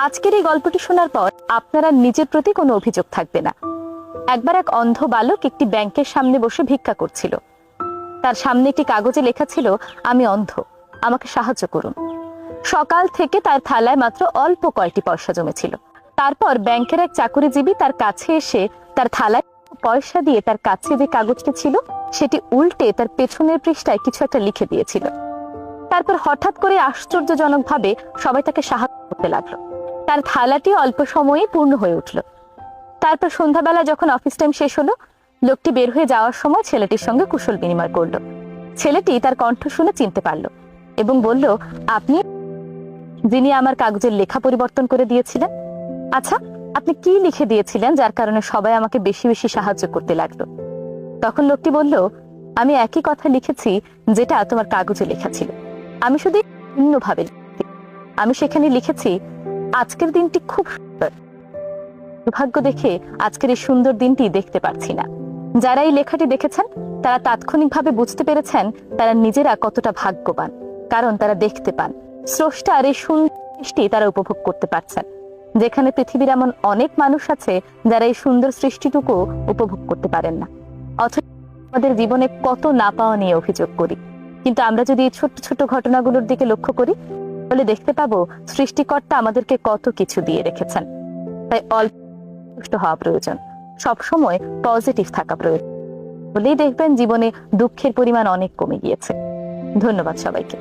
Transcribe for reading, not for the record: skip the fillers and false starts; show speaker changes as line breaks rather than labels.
আজকের এই গল্পটি শোনার পর আপনারা নিজের প্রতি কোনো অভিযোগ থাকবে না। একবার এক অন্ধ বালক একটি ব্যাংকের সামনে বসে ভিক্ষা করছিল। তার সামনে একটি কাগজে লেখা ছিল, আমি অন্ধ, আমাকে সাহায্য করুন। সকাল থেকে তার থালায় মাত্র অল্প কয়টি পয়সা জমেছিল। তারপর ব্যাংকের এক চাকুরিজীবী তার কাছে এসে তার থালায় পয়সা দিয়ে তার কাছে যে কাগজটি ছিল সেটি উল্টে তার পেছনের পৃষ্ঠায় কিছু একটা লিখে দিয়েছিল। তারপর হঠাৎ করে আশ্চর্যজনকভাবে সবাই তাকে সাহায্য করতে লাগলো। তার থালাটি অল্প সময়ে পূর্ণ হয়ে উঠল। তারপর সন্ধ্যাবেলা যখন অফিস টাইম শেষ হলো, লোকটি বের হয়ে যাওয়ার সময় ছেলেটির সঙ্গে কুশল বিনিময় করলো। ছেলেটি তার কণ্ঠ শুনে চিনতে পারলো এবং বলল, আপনি যিনি আমার কাগজের লেখা পরিবর্তন করে দিয়েছিলেন? আচ্ছা, আপনি কি লিখে দিয়েছিলেন যার কারণে সবাই আমাকে বেশি বেশি সাহায্য করতে লাগলো? তখন লোকটি বলল, আমি একই কথা লিখেছি যেটা তোমার কাগজে লেখা ছিল, আমি শুধু ভিন্নভাবে লিখেছি। আমি সেখানে লিখেছি, আজকের দিনটি খুব সুন্দর, দুর্ভাগ্য দেখে আজকের এই সুন্দর দিনটি দেখতে পারছি না। যারা এই লেখাটি দেখেছেন তারা তাৎক্ষণিকভাবে বুঝতে পেরেছেন তারা নিজেরা কতটা ভাগ্যবান, কারণ তারা দেখতে পান স্রষ্টার এই সুন্দর সৃষ্টি তারা উপভোগ করতে পারছেন। যেখানে পৃথিবীর এমন অনেক মানুষ আছে যারা এই সুন্দর সৃষ্টিটুকু উপভোগ করতে পারেন না। অথচ আমাদের জীবনে কত না পাওয়া নিয়ে অভিযোগ করি, কিন্তু আমরা যদি এই ছোট্ট ছোট্ট ঘটনাগুলোর দিকে লক্ষ্য করি তাহলে দেখতে পাবো সৃষ্টিকর্তা আমাদেরকে কত কিছু দিয়ে রেখেছেন। তাই অল্প সন্তুষ্ট হওয়া প্রয়োজন, সবসময় পজিটিভ থাকা প্রয়োজন, বলেই দেখবেন জীবনে দুঃখের পরিমাণ অনেক কমে গিয়েছে। ধন্যবাদ সবাইকে।